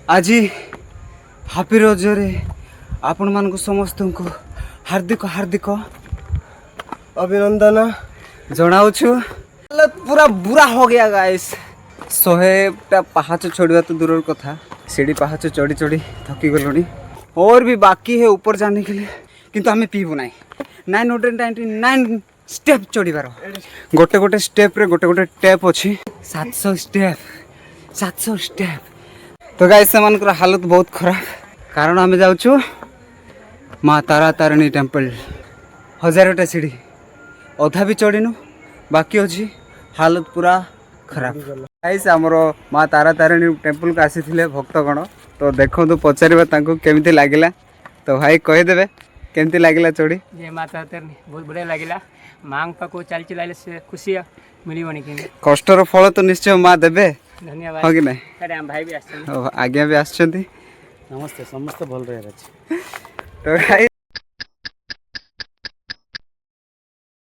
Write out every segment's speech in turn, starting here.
आज हापी रजरे आपण मानक समस्त को हार्दिक हार्दिक अभिनंदन जनाऊछु। पूरा बुरा हो गया गाइस। 100टा पहाच चढ़वा तो दूर कथा, सीढ़ी पहाच चढ़ी चढ़ी थकी गलुनी और भी बाकी है ऊपर जाने के लिए, किंतु हमें पीबू ना। 999 स्टेप चढ़ीबार, गोटे गोटे स्टेप रे गोटे गोटे टेप अच्छी। 700 स्टेप। तो गाइस से मानकर हालत बहुत खराब, कारण आम जाऊँ माँ तारा तारिणी टेम्पल। 1000टा सीढ़ी अधा भी चढ़ीनु, बाकी अच्छी। हालत पूरा खराब। गाइस आमर माँ तारा तारिणी टेम्पल को आसी भक्तगण, तो देखो तो पचार केमती लगिला। तो भाई कहीदेवे केमती लगिला चढ़ी? जय माता तारिणी, बहुत बढ़िया लगिला। मांग पाको चल चलाइले से खुशी मिलबनी कि कष्टर फल तो निश्चय माँ देबे। धन्यवाद। हो कि नहीं? अरे हम भाई भी आछन, आज्ञा भी आछन। नमस्ते, समस्त भल रहे अछि। तो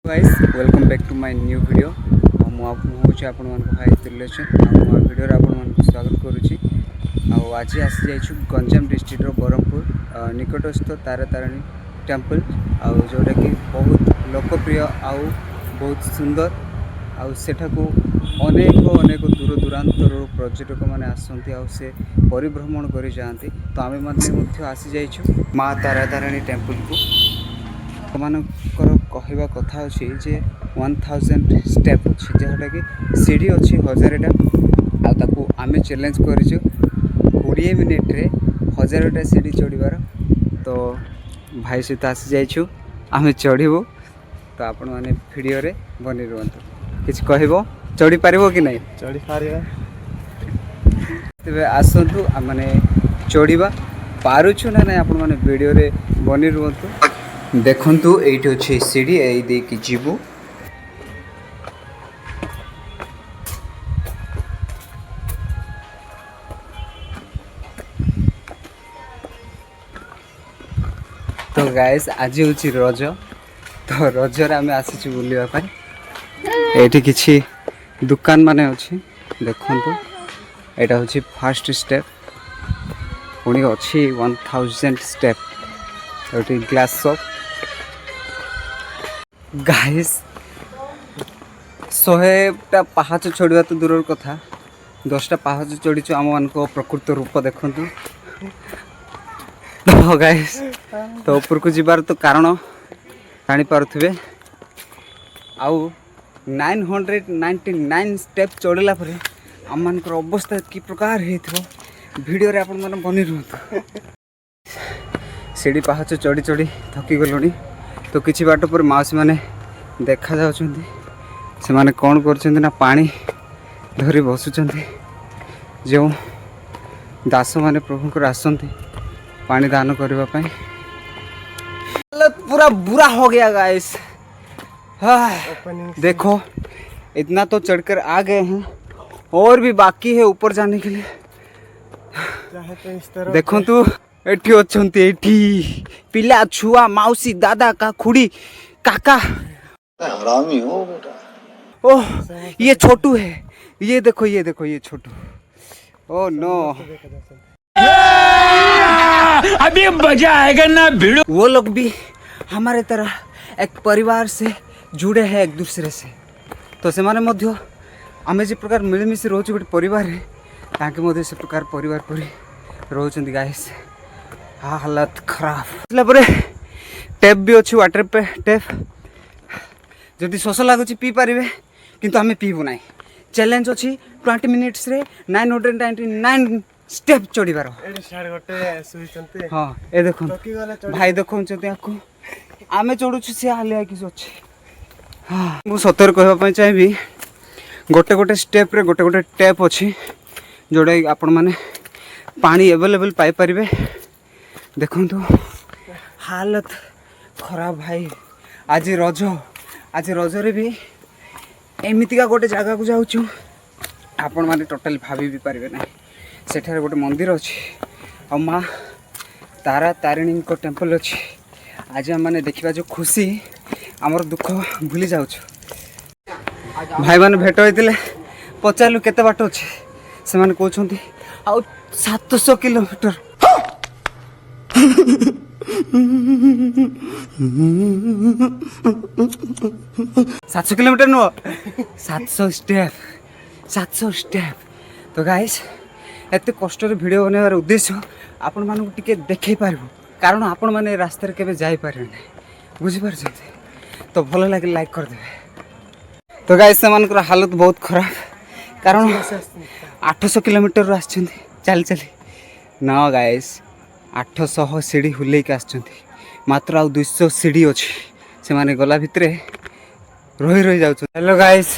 guys welcome back to my new video. मुझे आपण मान भाई त्रिलोचन वीडियो आपण स्वागत करुच्ची। आज आसी जाइछु गंजाम डिस्ट्रिक्टर ब्रह्मपुर निकटस्थ तारा तारिणी टेम्पल, जोटा कि बहुत लोकप्रिय आउ बहुत सुंदर। सेठाकू अनेक अनेक दूर दूरांतर पर्यटक मैंने आसती से परिभ्रमण कर जाती। तो आम मैंने आसी जाइछु माँ तारा तारिणी टेम्पल को। मानकर कहवा कथा अच्छी जे 1000 स्टेप अच्छी, जोटा कि सीढ़ी अच्छी 1000टा। आताको आम चैलेंज करूँ 20 मिनिट रे 1000टा सीढ़ी चढ़ीबार। तो भाई सहित आसी जाइछु आम चढ़ू। तो आपण मैंने वीडियो रे बनी रुहतु। किसी कहब चढ़ी पार कि नहीं? चढ़ी पारिबा। तेरे आसतु मैंने चढ़ा पारुछु ना ना, आपण मैंने वीडियो रे बनी रुहतु। देखंतु एठी अछि सीढ़ी, एई दे कि जीवु। तो गाइस आज हूँ रज। तो रजर आम आसी बुलवाई। एठी किछि दुकान माने अछि, देखंतु एटा हूँ फर्स्ट स्टेप, पुणी अच्छी 1000 स्टेप। एटी ग्लास शॉप। गाइस 100टा पहाच चढ़वा तो दूर कथा, 10टा पहाच चढ़ीचु आम मान प्रकृत रूप देखंतु। तो गाइस तो ऊपर को जीवार तो कारण जानी पारुथिबे। आउ 999 स्टेप चढ़ला पर आम मानकर अवस्था कि प्रकार होइथो वीडियो रे आपण माने बनी रहतु। सीढ़ी पहाच चढ़ी चढ़ी थकी गलुनी। तो किछि बाट पर माउसी माने देखा जाउछन्ती, से माने कोन करछन्ती ना पानी धरी बसुछन्ती। जो दास माने प्रभु को आसन्ती पानी दान करबा पई। पूरा बुरा हो गया गाइस। देखो इतना तो चढ़कर आ गए हैं और भी बाकी है ऊपर जाने के लिए। देखो तू एठी अछंती, एठी पिला छुआ माउसी दादा का खुड़ी काका। हरामी हो बेटा। ओह ये छोटू है, ये देखो ये देखो ये छोटू। ओह नो, अभी मजा आएगा ना भिड़ो। वो लोग भी हमारे तरह एक परिवार से जुड़े हैं एक दूसरे से। तो से माने मध्य आमे जे प्रकार मिलमिशी रोच गोटे परिवार है, ताके मध्य से प्रकार परिवार परी रोचंती गाइस। हालत खराब इसला परे टेप भी अच्छी, वाटर पे टेप। जदि शोष लगुच पी पारे, किंतु आमे पीबू ना। चैलेंज अच्छी 20 मिनिट्स रे 999 स्टेप चढ़ीबार। हाँ ए देखो भाई देखो आमे चढ़ुछु से हालिया किस अच्छे। हाँ मु सतर कहवाई चाहिए गोटे गोटे स्टेप रे गोटे गोटे टेप अच्छी, जोड़ा आपण मैंने पानी एवेलेबल पाई परिबे। देखंतु हालत खराब भाई। आज रज रे भी एमितिका गोटे जगह को जाऊँ आपण मैंने टोटाली भाभी भी पारे ना। सेठारे गोटे मंदिर अच्छी और माँ तारा तारिणी को टेम्पल अच्छी। आज हम मैंने देखा जो खुशी आमर दुख भूली जाऊँ। भाई मैंने भेट होते पचारू केते बाट अच्छे, से कहते 700 किलोमीटर 700 किलोमीटर नुह 700 स्टेप तो गाइस एत कष्ट भिड बनवार उद्देश्य आपण मानक टिके देखै पारबो कारण आपण माने रास्ता केबे जाई पारे बुझिपार तो भल लगे लाइक कर देवे तो गाइस से हालत बहुत खराब कारण 800 किलोमीटर आछंती चल चली ना गाइस 800 सीढ़ी हुले के आछंती मात्र आ 200 सीढ़ी अच्छी से माने गला भितरे रही रही जाउछ। हेलो गाइस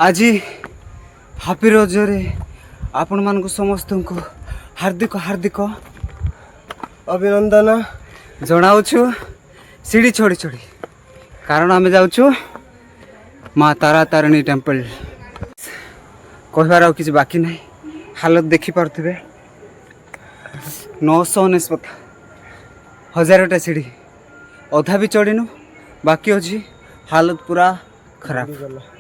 आज हैप्पी रजरे आपण मान समस्त को हार्दिक हार्दिक अभिनंदन जनाऊछु सीढ़ी छोड़ी छोड़ी कारण आम जाऊँ माँ तारा तारिणी टेम्पल कहबार किसी बाकी नहीं हालत देखी पारे 999 1000टा सीढ़ी अधा भी चढ़ीनु बाकी अच्छी हालत पूरा खराब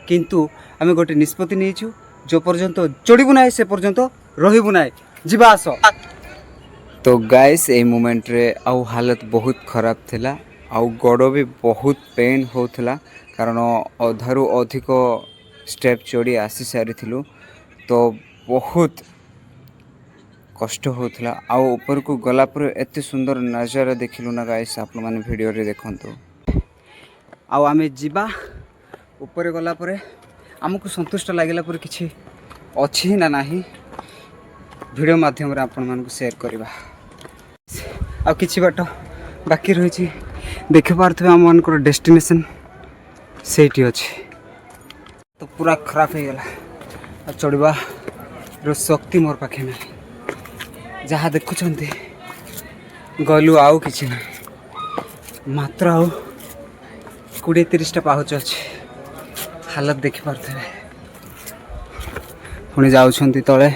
किंतु आम गोटे निष्पत्ति नहीं जो पर्यंत चढ़ू ना से पर्यंत रहबू ना जीवा आस तो गाइस ए मोमेंट रे आउ हालत बहुत खराब थिला आउ गोड़ भी बहुत पेन होता कारण अधारू अधिक स्टेप चढ़ी आसी सारी तो बहुत कष्ट होता आउ ऊपर को गला पर एत सुंदर नजारा देखिलु ना गाइस आप मैंने वीडियो रे देखंतु आउ आमे जीवा ऊपर गला पर आमको संतुष्ट लागला पर किछि अछि ना नाही वीडियो माध्यम रे आपण मानको शेयर करबा आ किछि बाट बाकी रही देखि पारथबे आम मानकर डेस्टिनेशन सेठी अछि तो पूरा खराब हो गला चढ़वा रो शक्ति मोर पाखे ना जहाँ देखुंत गलु आउ कि ना मात्र आउ 20-30टा पाहुच अच्छे हालत देखी पारे पुणी जाऊँ तले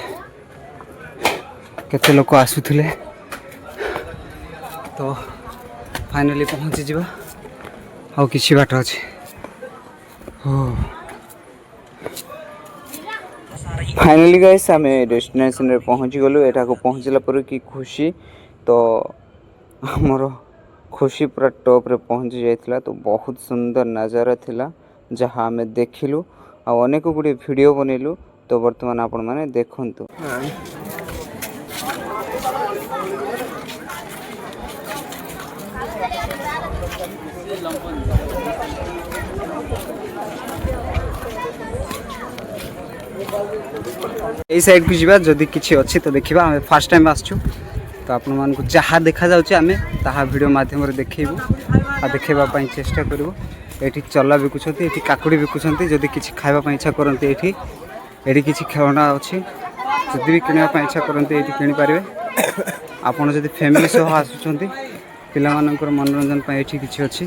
केते लोक आसुले तो फाइनली पहुँची जा आउ किसी बाट अच्छे फाइनली गाइस आम डेस्टिनेशन रे पहुँची गलु एटा को पहुँचला पर कि खुशी तो आमर खुशी पूरा टॉप रे पहुँची जाइथिला तो बहुत सुंदर नजारा थिला जहाँ आम देखिलु आ अनेक गुड़े वीडियो बनैलु तो वर्तमान आपण माने देखंतु यही साइड को जीवा जदि किसी अच्छी तो देखा आम फास्ट टाइम आसचु तो आपण मानक जहाँ देखा जाउचे आमे ताहा वीडियो माध्यम रे देखैबु आ देखेबा चेष्टा करूँ ये चला बिकुंट ये काकुड़ी बिकुंट जदि किसी खावा इच्छा करते ये किसी खेलना अच्छी जदि भी किणवा इच्छा करते ये किपारे आपड़ जदि फैमिली सह आसुँच पिला मनोरंजन ये किसी अच्छी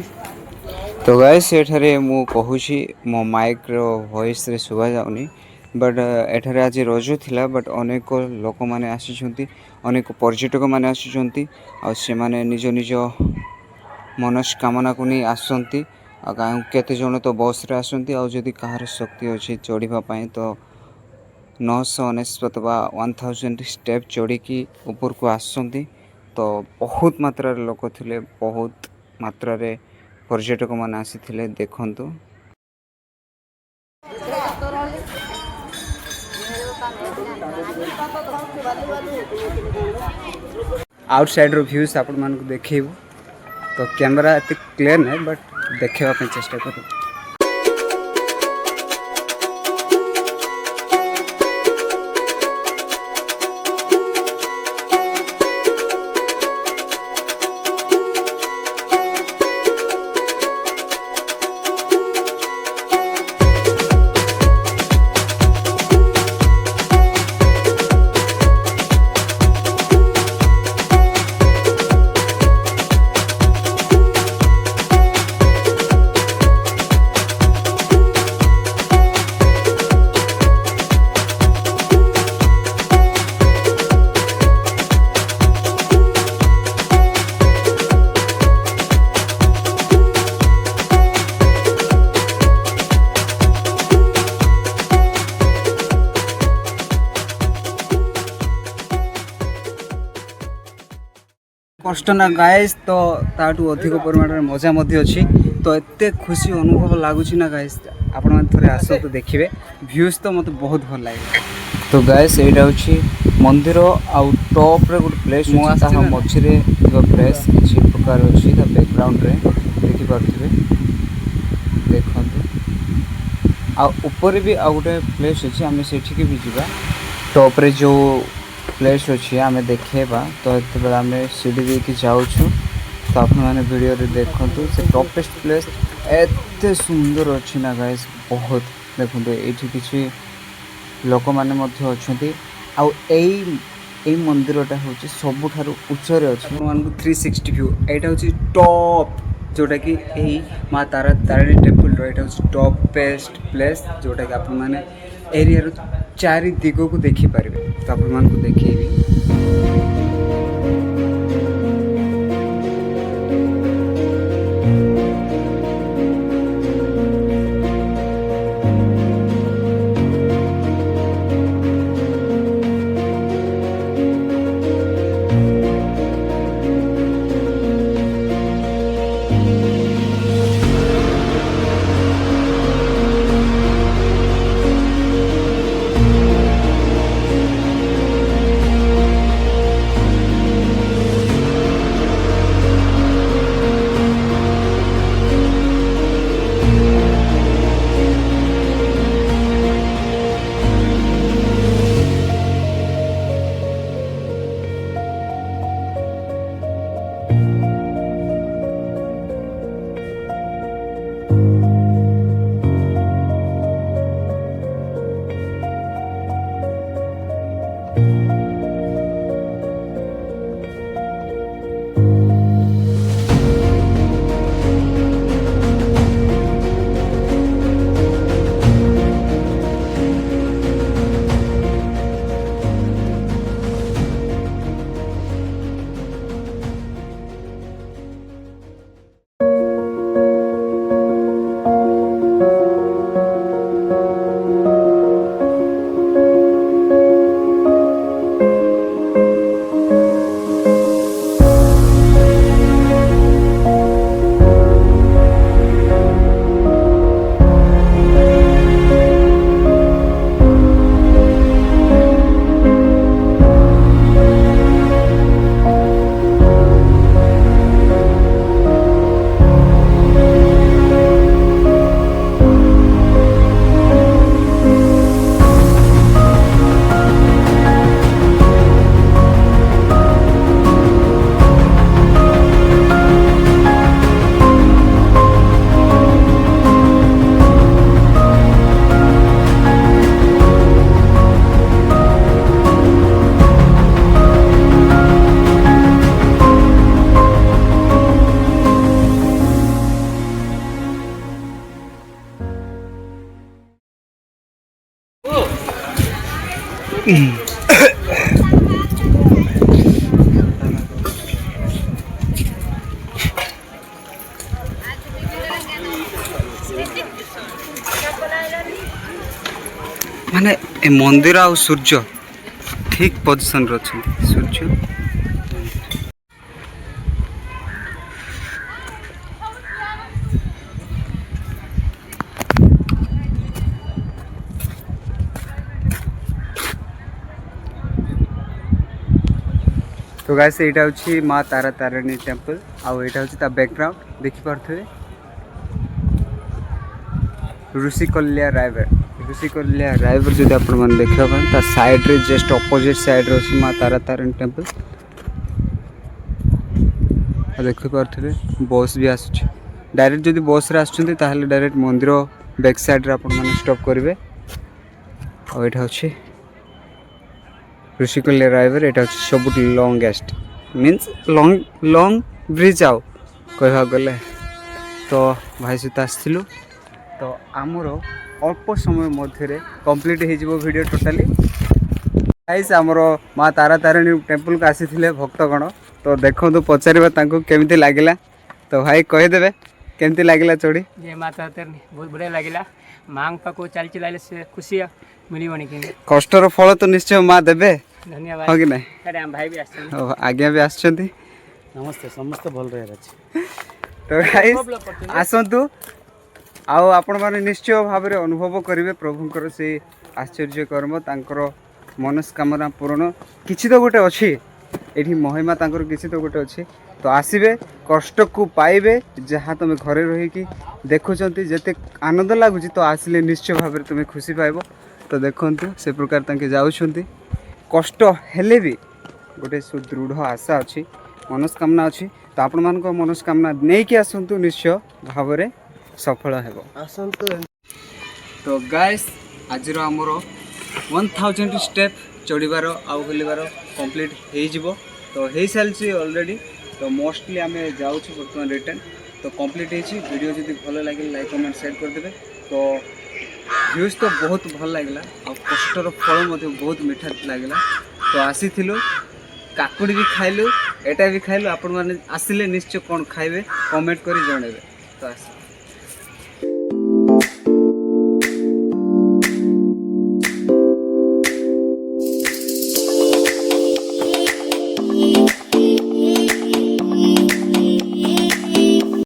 तो गाइस एठारे मु कहूची मो माइक रो वॉइस रे सुबा जाउनी बट एठारे आज रज थिला बट अनेक लोक माने आसीचंती अनेक पर्यटक माने आसीचंती आ से माने निज निज मनस्कामना को नहीं आसंती केते जन तो बस रे आसंती आ जदि कहार शक्ति अच्छी चढ़ा तो 999 बा 1000 स्टेप चढ़ी की ऊपर को आसंती तो बहुत मात्रा रे लोक थिले बहुत मात्रा रे पर्यटक माने आसीथिले देखंतु आउटसाइड रो व्यूज आपण मानक देखैबु तो कैमरा एते क्लियर नहीं बट देखा चेष्टा करूँ कष्ट ना गाइस तो ताठू अधिक परिमाण मजा अच्छी तो एत खुशी अनुभव लगुच ना गाइस आपण थे आस तो देखिए भ्यूज तो मत बहुत भल लगे। तो गाइस यहाँ हूँ मंदिर आउ टॉप रे गोटे प्लेस मझे प्लेस किसी प्रकार अच्छी बैकग्राउंड रे देखि पार्थिबे देखते ऊपर भी आउ गोटे प्लेस अच्छी आम से भी जा टॉप रे जो प्लेस अच्छी आम देखेबा तो ये आम सीढ़ी देके जाऊँ तो आप वीडियो देखु से टॉपेस्ट प्लेस एत सुंदर अच्छी ना गाइस बहुत देखो ये किसी लोक मैंने आई मंदिरटा हूँ सबुठार उच्चरे अच्छे 360 व्यू यहाँ हूँ टॉप जोटा कि यही माँ तारा तारिणी टेम्पल यहाँ हूँ टॉपेस्ट प्लेस जोटा कि आप एरिया चारि दिग को देखिपारे तो आप देखी माने ए मंदिर आ सूर्य ठीक पोजिशन रे अछि सूर्य तो गाइस एटा होछि माँ तारा तारिणी टेम्पल आउ एटा होछि ता बैकग्राउंड देखि पारथुवे ऋषिकल्या रायवर जदि आपण मन देखिबा ता साइड रे जस्ट ऑपोजिट साइड रे अछि माँ तारा तारिणी टेम्पल आ देखि पारथुवे बस भी आसुछि डायरेक्ट जदि बस रे आछुंती ताहले डायरेक्ट मंदिर बैक साइड रे आपण मन स्टॉप करिवे आ एटा होछि ऋषिकल्या रायवर एटा सब लॉन्गेस्ट मीन्स लॉन्ग ब्रिज आउ कह गले तो भाई सहित आसलु तो आमर अल्प समय मध्य कंप्लीट हो वीडियो टोटाली गाइस आमर माँ तारा तारिणी टेम्पल को आसी भक्तगण तो देखो तो पचारे केमती लगिला तो भाई कहीदेवे केमती लगिला चढ़ी जय माँ तारा तारिणी बहुत बढ़िया लगिला माँ पाखु चली चलाइले से खुशी मिलबनी कि कष्टर फल तो निश्चय माँ देवे धन्यवाद हाँ कि ना भाई भी आगे भी आसछंती नमस्ते समस्त भल रहे तो गाइस आसतु आउ आपण माने निश्चय भाव में अनुभव करेंगे प्रभुंकर से आश्चर्य कर्म तांकर मनस्कामना पूर्ण किसी तो गोटे अच्छी ये महिमा तांकर किसी तो गोटे अच्छी तो आसबे कष्ट को पाइबे जहाँ तुम घरे रहीकि देखुंत जिते आनंद लगुच तो आसिले निश्चय भाव में तुम्हें खुशी पाइब तो देखु से प्रकार तांके जाउछंती कष्ट हेले भी गोटे सुदृढ़ आशा अच्छी मनस्कामना अच्छी तो आपण मान मनस्कामना नहीं कि आसतु निश्चय भाव में सफल हेब आसंतु तो गाइस आज आमर 1000 स्टेप चढ़ार आउ बुलबार कंप्लीट हो तो हो सारी ऑलरेडी तो मोस्टली आम जाऊँ बर्तमान रिटर्न तो कंप्लीट वीडियो जब भल लगे लाइक कमेंट शेयर करदे तो व्यूज तो बहुत भल लगे आ कष्टर फल बहुत मीठा लगे तो आसी काकुड़ी भी खाइलु एटा भी खाइलु आपण मैंने आसिले निश्चय कौन खाइबे कमेंट करी जणेबे तो आस